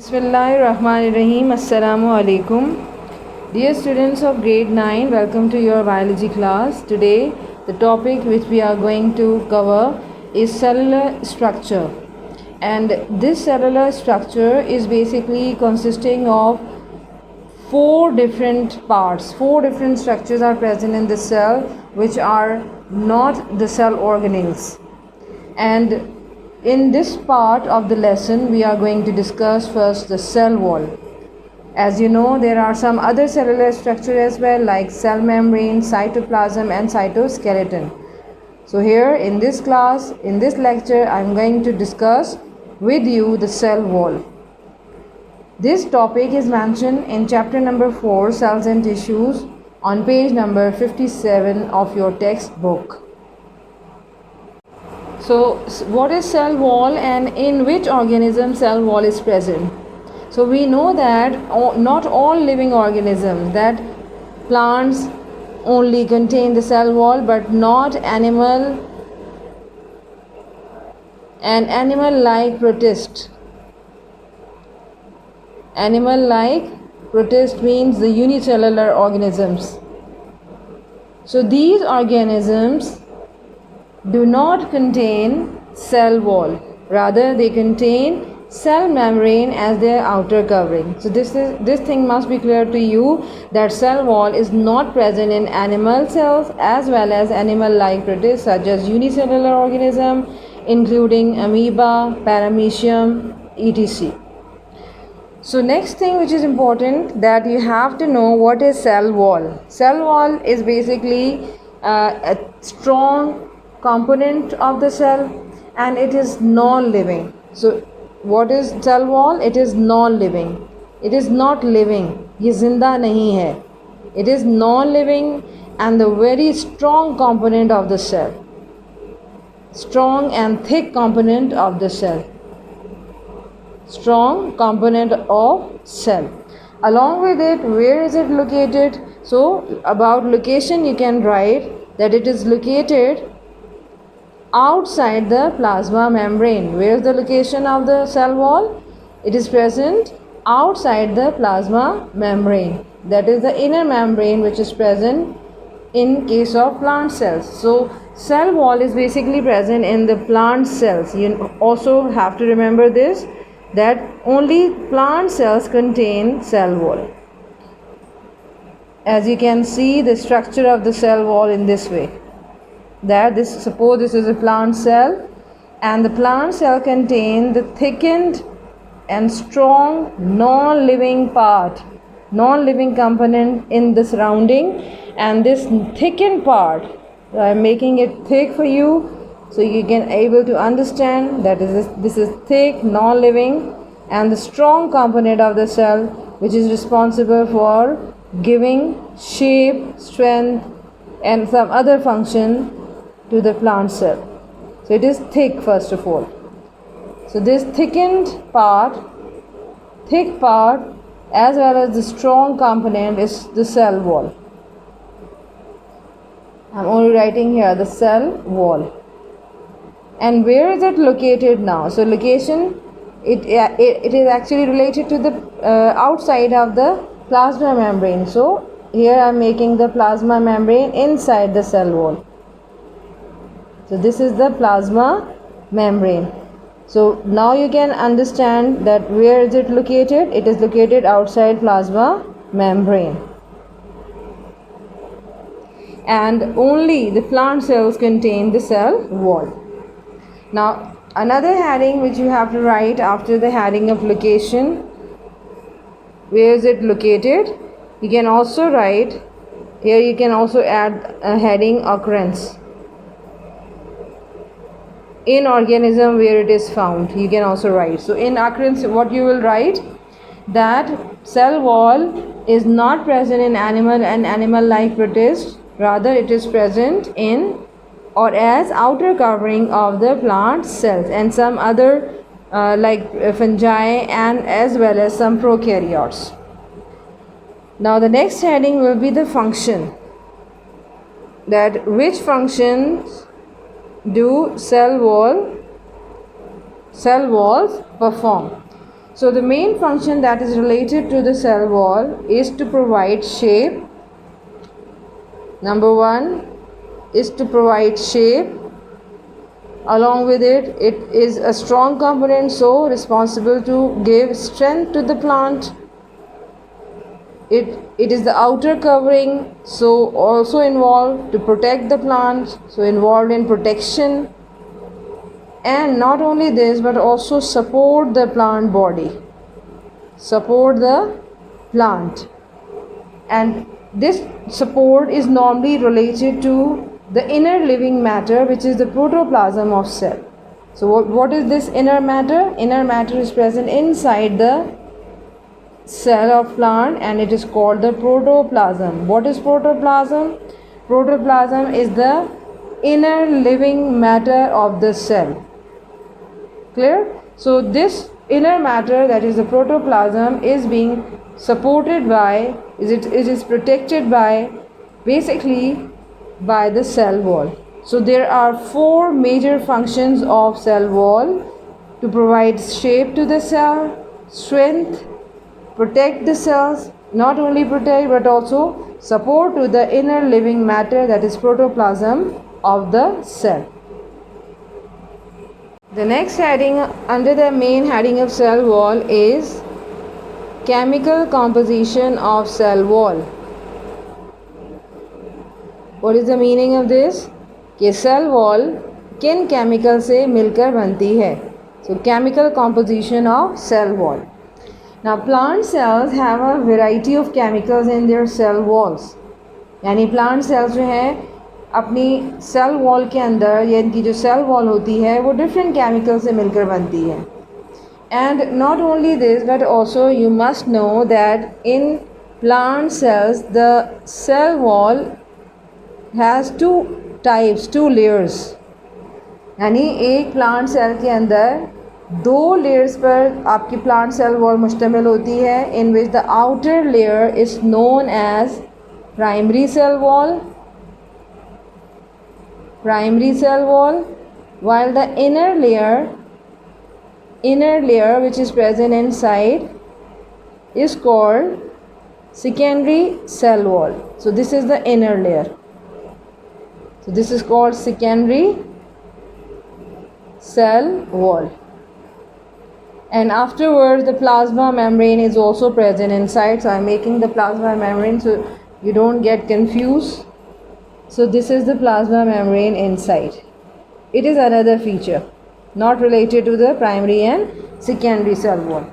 Bismillahirrahmanirrahim. Assalamu alaikum. Dear students of grade 9, welcome to your biology class. Today, the topic which we are going to cover is cellular structure. And this cellular structure is basically consisting of four different parts. Four different structures are present in the cell which are not the cell organelles. And in this part of the lesson, we are going to discuss first the cell wall. As you know, there are some other cellular structure as well, like cell membrane, cytoplasm and cytoskeleton. So here in this class, in this lecture, I am going to discuss with you the cell wall. This topic is mentioned in chapter number 4, cells and tissues, on page number 57 of your textbook. So what is cell wall and in which organism cell wall is present? So we know that not all living organisms, that plants only contain the cell wall, but not animal and animal like protists. Animal like protist means the unicellular organisms. So these organisms do not contain cell wall, rather they contain cell membrane as their outer covering. So this thing must be clear to you, that cell wall is not present in animal cells as well as animal like protists such as unicellular organism including amoeba, paramecium, etc. So next thing which is important, that you have to know what is cell wall. Cell wall is basically a strong component of the cell and it is non-living. So what is cell wall? It is non-living. It is not living. ये जिंदा नहीं है. It is non-living and the very strong component of the cell. Strong and thick component of the cell. Strong component of cell. Along with it, where is it located? So about location you can write that it is located outside the plasma membrane. Where is the location of the cell wall? It is present outside the plasma membrane. That is the inner membrane which is present in case of plant cells. So cell wall is basically present in the plant cells. You also have to remember this, that only plant cells contain cell wall. As you can see the structure of the cell wall in this way, that suppose this is a plant cell and the plant cell contains the thickened and strong non-living part, non-living component in the surrounding, and this thickened part, I am making it thick for you so you can able to understand that this is thick, non-living, and the strong component of the cell which is responsible for giving shape, strength and some other function to the plant cell. So it is thick first of all. So this thickened part, thick part as well as the strong component is the cell wall. I am only writing here the cell wall. And where is it located now? So location, it is actually related to the outside of the plasma membrane. So here I am making the plasma membrane inside the cell wall. So this is the plasma membrane. So now you can understand that where is it located? It is located outside plasma membrane. And only the plant cells contain the cell wall. Now another heading which you have to write after the heading of location, where is it located? You can also write here, you can also add a heading occurrence. In organism where it is found, you can also write. So in occurrence, what you will write, that cell wall is not present in animal and animal like protists, rather it is present in or as outer covering of the plant cells and some other like fungi and as well as some prokaryotes. Now the next heading will be the function, that which functions do cell walls perform. So the main function that is related to the cell wall is to provide shape. Number one is to provide shape. Along with it, it is a strong component, so responsible to give strength to the plant. It is the outer covering, so also involved to protect the plant, so involved in protection. And not only this, but also support the plant body, support the plant. And this support is normally related to the inner living matter, which is the protoplasm of cell. So what is this inner matter? Inner matter is present inside the cell of plant, and it is called the protoplasm. What is protoplasm? Protoplasm is the inner living matter of the cell. Clear? So this inner matter, that is the protoplasm, is being supported by, it is protected by, basically by the cell wall. So there are four major functions of cell wall: to provide shape to the cell, strength, protect the cells, not only protect but also support to the inner living matter, that is protoplasm of the cell. The next heading under the main heading of cell wall is chemical composition of cell wall. What is the meaning of this? कि cell wall किन chemical से मिलकर बनती है? So chemical composition of cell wall. Now plant cells have a variety of chemicals in their cell walls. यानी plant cells जो हैं अपनी cell wall के अंदर, या इनकी जो cell wall होती है वो different chemicals से मिलकर बनती है. And not only this, but also you must know that in plant cells the cell wall has two types, two layers. यानी एक plant cell के अंदर दो layers पर आपकी plant cell wall मुश्तमिल होती है, in which the outer layer is known as primary cell wall, while the inner layer which is present inside is called secondary cell wall. So this is the inner layer. So this is called secondary cell wall. And afterwards the plasma membrane is also present inside. So I am making the plasma membrane so you don't get confused. So this is the plasma membrane inside. It is another feature not related to the primary and secondary cell wall.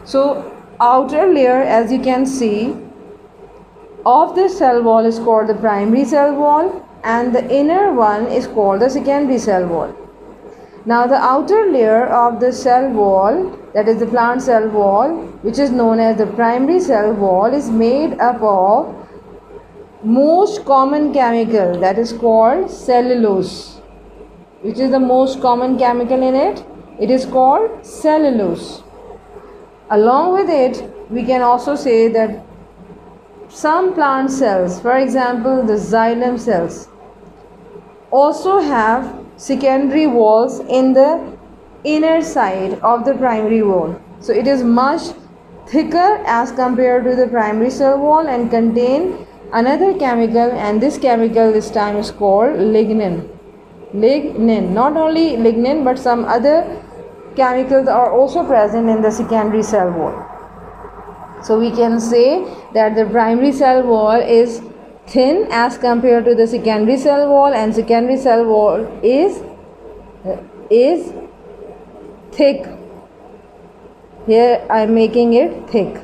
So outer layer, as you can see, of this cell wall is called the primary cell wall, and the inner one is called the secondary cell wall. Now the outer layer of the cell wall, that is the plant cell wall, which is known as the primary cell wall, is made up of most common chemical, that is called cellulose. Which is the most common chemical in it? It is called cellulose. Along with it, we can also say that some plant cells, for example the xylem cells, also have secondary walls in the inner side of the primary wall. So it is much thicker as compared to the primary cell wall and contain another chemical, and this chemical this time is called lignin. Not only lignin but some other chemicals are also present in the secondary cell wall. So we can say that the primary cell wall is thin as compared to the secondary cell wall, and secondary cell wall is thick. Here I am making it thick.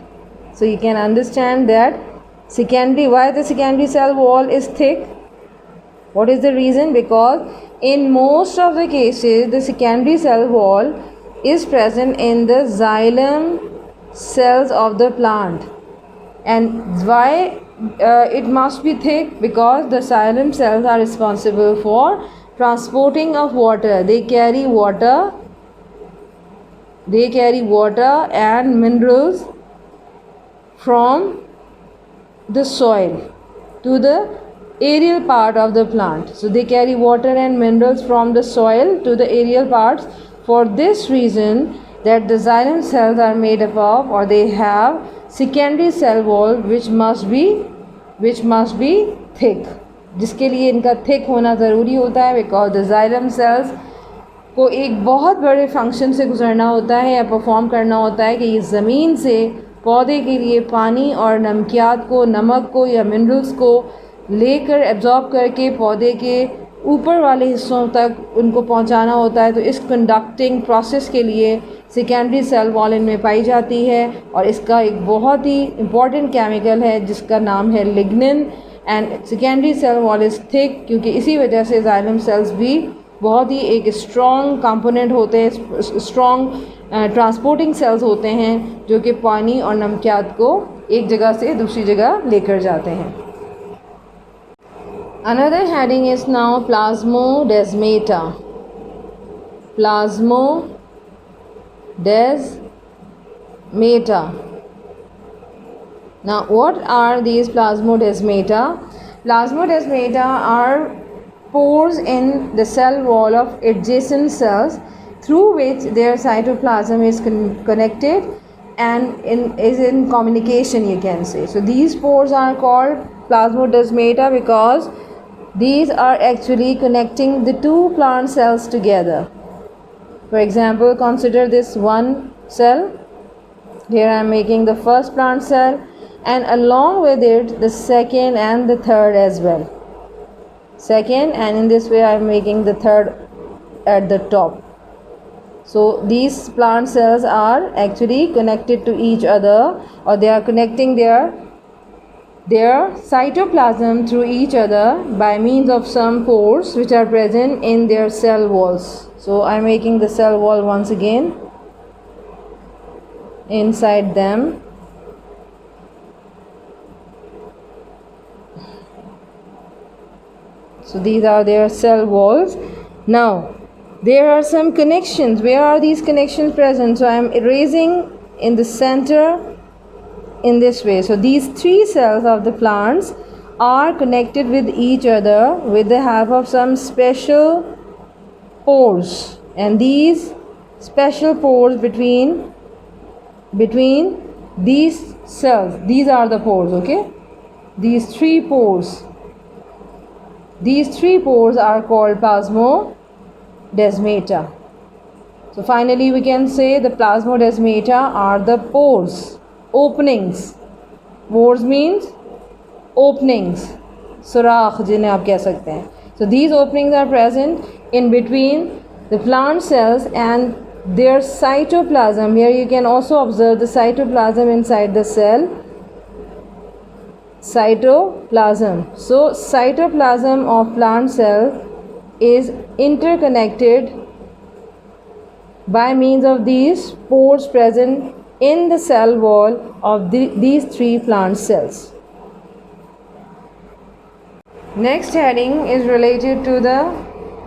So you can understand that why the secondary cell wall is thick. What is the reason? Because in most of the cases the secondary cell wall is present in the xylem cells of the plant. And why it must be thick? Because the xylem cells are responsible for transporting of water. They carry water and minerals from the soil to the aerial part of the plant. So they carry water and minerals from the soil to the aerial parts. For this reason that the xylem cells are made up of, or they have secondary cell wall which must be thick, जिसके लिए इनका thick होना ज़रूरी होता है, because the xylem cells को एक बहुत बड़े फंक्शन से गुजरना होता है या परफॉर्म करना होता है कि ये ज़मीन से पौधे के लिए पानी और नमकियात को, नमक को या मिनरल्स को लेकर एब्जॉर्ब करके पौधे के ऊपर वाले हिस्सों तक उनको पहुंचाना होता है। तो इस कंडक्टिंग प्रोसेस के लिए सेकेंडरी सेल वॉल इनमें पाई जाती है, और इसका एक बहुत ही इम्पॉर्टेंट केमिकल है जिसका नाम है lignin. And secondary cell wall is thick, क्योंकि इसी वजह से जाइलम सेल्स भी बहुत ही एक स्ट्रॉन्ग कंपोनेंट होते हैं, स्ट्रॉन्ग ट्रांसपोर्टिंग सेल्स होते हैं, जो कि पानी और नमकियात को एक जगह से दूसरी जगह लेकर जाते हैं। Another heading is now Plasmodesmata. Plasmodesmata. Now, what are these Plasmodesmata? Plasmodesmata are pores in the cell wall of adjacent cells through which their cytoplasm is connected and is in communication, you can say. So these pores are called Plasmodesmata because these are actually connecting the two plant cells together. For example, consider this one cell. Here I am making the first plant cell, and along with it the second and the third as well. Second, and in this way I am making the third at the top. So these plant cells are actually connected to each other, or they are connecting their cytoplasm through each other by means of some pores which are present in their cell walls. So I am making the cell wall once again. Inside them so these are their cell walls. Now there are some connections. Where are these connections present? So I am erasing in the center in this way. So these three cells of the plants are connected with each other with the help of some special pores, and these special pores between these cells, these are the pores, okay? These three pores are called Plasmodesmata. So finally we can say the Plasmodesmata are the pores, openings. Pores means openings, सुराख जिन्हें आप कह सकते हैं. So these openings are present in between the plant cells and their cytoplasm. Here you can also observe the cytoplasm inside the cell. Cytoplasm. So cytoplasm of plant cell is interconnected by means of these pores present in the cell wall of these three plant cells. Next heading is related to the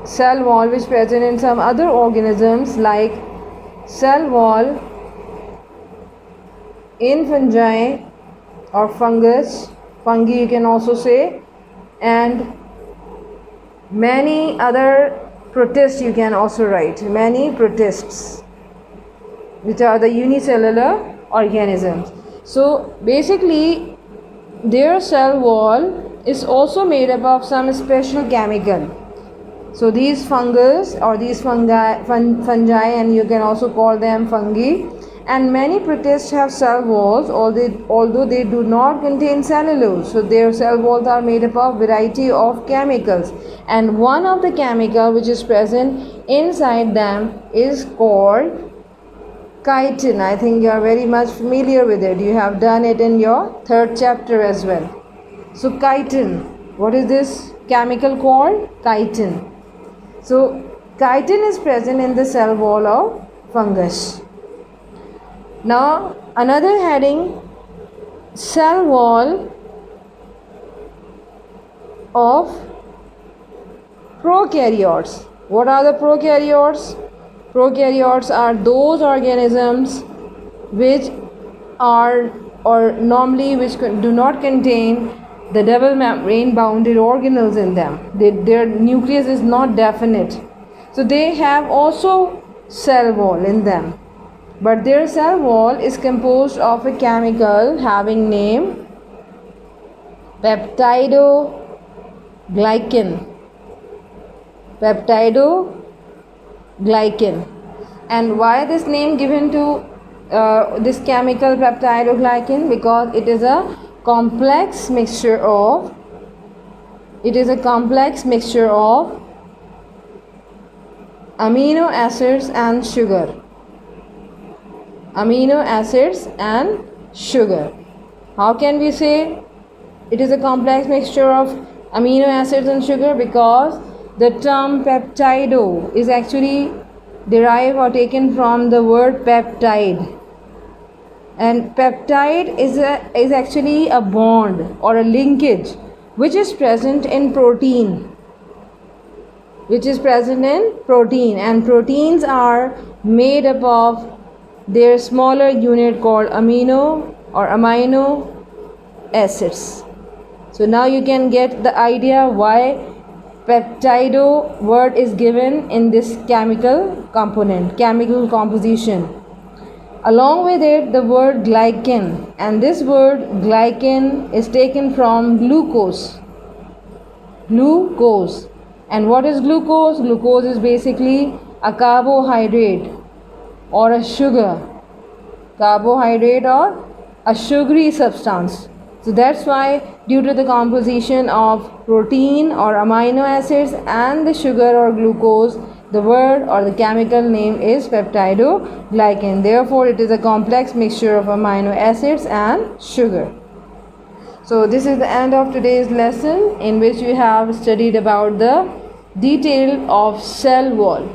cell wall which present in some other organisms, like cell wall in fungi or fungi you can also say, and many other protists you can also write, many protists, which are the unicellular organisms. So basically their cell wall is also made up of some special chemical. So these fungus or these fungi, and you can also call them fungi, and many protists have cell walls although they do not contain cellulose. So their cell walls are made up of variety of chemicals, and one of the chemical which is present inside them is called chitin. I think you are very much familiar with it. You have done it in your third chapter as well. So chitin, what is this chemical called? Chitin. So chitin is present in the cell wall of fungus. Now another heading, cell wall of prokaryotes. What are the prokaryotes? Prokaryotes are those organisms which are do not contain the double membrane bounded organelles in them. Their nucleus is not definite. So they have also cell wall in them. but their cell wall is composed of a chemical having name peptidoglycan. Peptidoglycan. And why this name given to this chemical peptidoglycan? Because it is a complex mixture of amino acids and sugar. How can we say it is a complex mixture of amino acids and sugar? Because the term peptido is actually derived or taken from the word peptide, and peptide is actually a bond or a linkage which is present in protein, and proteins are made up of their smaller unit called amino acids. So now you can get the idea why peptido word is given in this chemical composition. Along with it, the word glycan, and this word glycan is taken from glucose. And what is glucose? Glucose is basically a carbohydrate or a sugary substance. So that's why, due to the composition of protein or amino acids and the sugar or glucose, the word or the chemical name is peptidoglycan. Therefore, it is a complex mixture of amino acids and sugar. So this is the end of today's lesson, in which we have studied about the detail of cell wall.